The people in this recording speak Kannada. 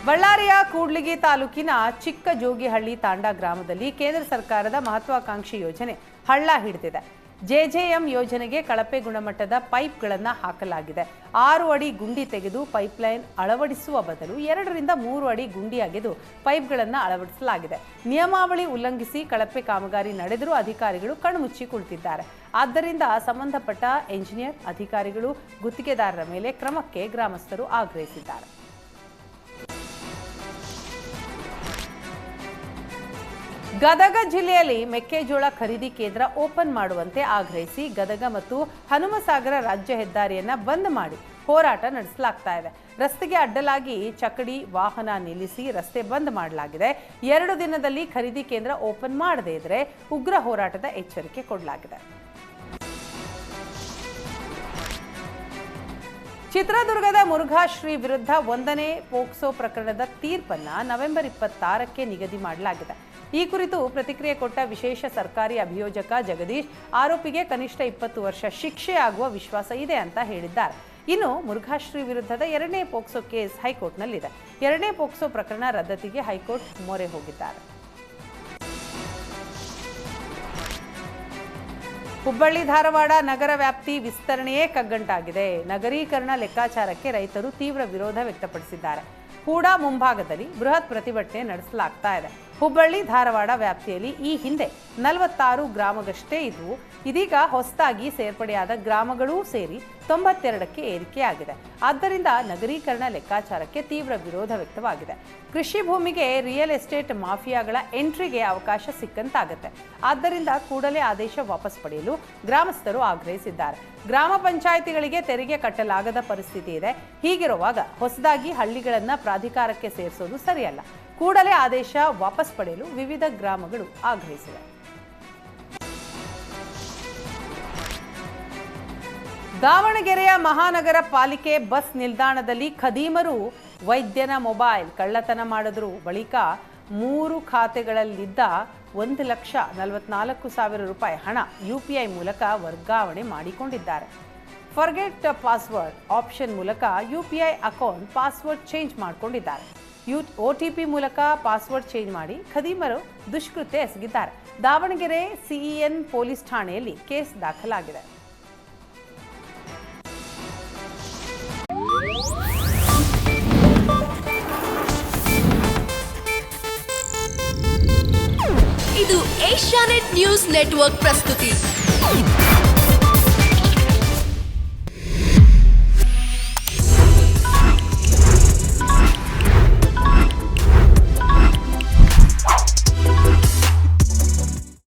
ಬಳ್ಳಾರಿಯ ಕೂಡ್ಲಿಗಿ ತಾಲೂಕಿನ ಚಿಕ್ಕಜೋಗಿಹಳ್ಳಿ ತಾಂಡಾ ಗ್ರಾಮದಲ್ಲಿ ಕೇಂದ್ರ ಸರ್ಕಾರದ ಮಹತ್ವಾಕಾಂಕ್ಷಿ ಯೋಜನೆ ಹಳ್ಳ ಹಿಡಿದಿದೆ. ಜೆಜೆಎಂ ಯೋಜನೆಗೆ ಕಳಪೆ ಗುಣಮಟ್ಟದ ಪೈಪ್ಗಳನ್ನು ಹಾಕಲಾಗಿದೆ. 6 ಅಡಿ ಗುಂಡಿ ತೆಗೆದು ಪೈಪ್ಲೈನ್ ಅಳವಡಿಸುವ ಬದಲು 2 ರಿಂದ 3 ಅಡಿ ಗುಂಡಿ ಅಗೆದು ಪೈಪ್ಗಳನ್ನು ಅಳವಡಿಸಲಾಗಿದೆ. ನಿಯಮಾವಳಿ ಉಲ್ಲಂಘಿಸಿ ಕಳಪೆ ಕಾಮಗಾರಿ ನಡೆದರೂ ಅಧಿಕಾರಿಗಳು ಕಣ್ಮುಚ್ಚಿ ಕುಳಿತಿದ್ದಾರೆ. ಆದ್ದರಿಂದ ಸಂಬಂಧಪಟ್ಟ ಎಂಜಿನಿಯರ್, ಅಧಿಕಾರಿಗಳು, ಗುತ್ತಿಗೆದಾರರ ಮೇಲೆ ಕ್ರಮಕ್ಕೆ ಗ್ರಾಮಸ್ಥರು ಆಗ್ರಹಿಸಿದ್ದಾರೆ. ಗದಗ ಜಿಲ್ಲೆಯಲ್ಲಿ ಮೆಕ್ಕೆಜೋಳ ಖರೀದಿ ಕೇಂದ್ರ ಓಪನ್ ಮಾಡುವಂತೆ ಆಗ್ರಹಿಸಿ ಗದಗ ಮತ್ತು ಹನುಮಸಾಗರ ರಾಜ್ಯ ಹೆದ್ದಾರಿಯನ್ನ ಬಂದ್ ಮಾಡಿ ಹೋರಾಟ ನಡೆಸಲಾಗ್ತಾ ಇದೆ. ರಸ್ತೆಗೆ ಅಡ್ಡಲಾಗಿ ಚಕಡಿ ವಾಹನ ನಿಲ್ಲಿಸಿ ರಸ್ತೆ ಬಂದ್ ಮಾಡಲಾಗಿದೆ. 2 ದಿನದಲ್ಲಿ ಖರೀದಿ ಕೇಂದ್ರ ಓಪನ್ ಮಾಡದೇ ಇದ್ರೆ ಉಗ್ರ ಹೋರಾಟದ ಎಚ್ಚರಿಕೆ ಕೊಡಲಾಗಿದೆ. ಚಿತ್ರದುರ್ಗದ ಮುರುಘಾಶ್ರೀ ವಿರುದ್ಧ 1ನೇ ಪೋಕ್ಸೋ ಪ್ರಕರಣದ ತೀರ್ಪನ್ನ ನವೆಂಬರ್ 26ಕ್ಕೆ ನಿಗದಿ ಮಾಡಲಾಗಿದೆ. ಈ ಕುರಿತು ಪ್ರತಿಕ್ರಿಯೆ ಕೊಟ್ಟ ವಿಶೇಷ ಸರ್ಕಾರಿ ಅಭಿಯೋಜಕ ಜಗದೀಶ್, ಆರೋಪಿಗೆ ಕನಿಷ್ಠ 20 ವರ್ಷ ಶಿಕ್ಷೆ ಆಗುವ ವಿಶ್ವಾಸ ಇದೆ ಅಂತ ಹೇಳಿದ್ದಾರೆ. ಇನ್ನು ಮುರುಘಾಶ್ರೀ ವಿರುದ್ಧದ 2ನೇ ಪೋಕ್ಸೋ ಕೇಸ್ ಹೈಕೋರ್ಟ್ನಲ್ಲಿದೆ. 2ನೇ ಪೋಕ್ಸೋ ಪ್ರಕರಣ ರದ್ದತಿಗೆ ಹೈಕೋರ್ಟ್ ಮೊರೆ ಹೋಗಿದ್ದಾರೆ. ಹುಬ್ಬಳ್ಳಿ ಧಾರವಾಡ ನಗರ ವ್ಯಾಪ್ತಿ ವಿಸ್ತರಣೆಯೇ ಕಗ್ಗಂಟಾಗಿದೆ. ನಗರೀಕರಣ ಲೆಕ್ಕಾಚಾರಕ್ಕೆ ರೈತರು ತೀವ್ರ ವಿರೋಧ ವ್ಯಕ್ತಪಡಿಸಿದ್ದಾರೆ. ಹೂಡಾ ಮುಂಭಾಗದಲ್ಲಿ ಬೃಹತ್ ಪ್ರತಿಭಟನೆ ನಡೆಸಲಾಗ್ತಾ ಇದೆ. ಹುಬ್ಬಳ್ಳಿ ಧಾರವಾಡ ವ್ಯಾಪ್ತಿಯಲ್ಲಿ ಈ ಹಿಂದೆ 46 ಗ್ರಾಮಗಷ್ಟೇ ಇದ್ವು. ಇದೀಗ ಹೊಸದಾಗಿ ಸೇರ್ಪಡೆಯಾದ ಗ್ರಾಮಗಳೂ ಸೇರಿ 92ಕ್ಕೆ ಏರಿಕೆಯಾಗಿದೆ. ಆದ್ದರಿಂದ ನಗರೀಕರಣ ಲೆಕ್ಕಾಚಾರಕ್ಕೆ ತೀವ್ರ ವಿರೋಧ ವ್ಯಕ್ತವಾಗಿದೆ. ಕೃಷಿ ಭೂಮಿಗೆ ರಿಯಲ್ ಎಸ್ಟೇಟ್ ಮಾಫಿಯಾಗಳ ಎಂಟ್ರಿಗೆ ಅವಕಾಶ ಸಿಕ್ಕಂತಾಗುತ್ತೆ. ಆದ್ದರಿಂದ ಕೂಡಲೇ ಆದೇಶ ವಾಪಸ್ ಪಡೆಯಲು ಗ್ರಾಮಸ್ಥರು ಆಗ್ರಹಿಸಿದ್ದಾರೆ. ಗ್ರಾಮ ಪಂಚಾಯಿತಿಗಳಿಗೆ ತೆರಿಗೆ ಕಟ್ಟಲಾಗದ ಪರಿಸ್ಥಿತಿ ಇದೆ. ಹೀಗಿರುವಾಗ ಹೊಸದಾಗಿ ಹಳ್ಳಿಗಳನ್ನು ಪ್ರಾಧಿಕಾರಕ್ಕೆ ಸೇರಿಸೋದು ಸರಿಯಲ್ಲ. ಕೂಡಲೇ ಆದೇಶ ವಾಪಸ್ ಪಡೆಯಲು ವಿವಿಧ ಗ್ರಾಮಗಳು ಆಗ್ರಹಿಸಿವೆ. ದಾವಣಗೆರೆಯ ಮಹಾನಗರ ಪಾಲಿಕೆ ಬಸ್ ನಿಲ್ದಾಣದಲ್ಲಿ ಖದೀಮರು ವೈದ್ಯನ ಮೊಬೈಲ್ ಕಳ್ಳತನ ಮಾಡಿದ್ರು. ಬಳಿಕ 3 ಖಾತೆಗಳಲ್ಲಿದ್ದ 1,44,000 ರೂಪಾಯಿ ಹಣ UPI ಮೂಲಕ ವರ್ಗಾವಣೆ ಮಾಡಿಕೊಂಡಿದ್ದಾರೆ. ಫರ್ಗೆಟ್ ಪಾಸ್ವರ್ಡ್ ಆಪ್ಷನ್ ಮೂಲಕ UPI ಅಕೌಂಟ್ ಪಾಸ್ವರ್ಡ್ ಚೇಂಜ್ ಮಾಡಿಕೊಂಡಿದ್ದಾರೆ. OTP ಮೂಲಕ ಪಾಸ್ವರ್ಡ್ ಚೇಂಜ್ ಮಾಡಿ ಖದೀಮರು ದುಷ್ಕೃತ್ಯ ಎಸಗಿದ್ದಾರೆ. ದಾವಣಗೆರೆ CEN ಪೊಲೀಸ್ ಠಾಣೆಯಲ್ಲಿ ಕೇಸ್ ದಾಖಲಾಗಿದೆ. ಇದು ಏಷ್ಯಾನೆಟ್ ನ್ಯೂಸ್ ನೆಟ್ವರ್ಕ್ ಪ್ರಸ್ತುತಿ.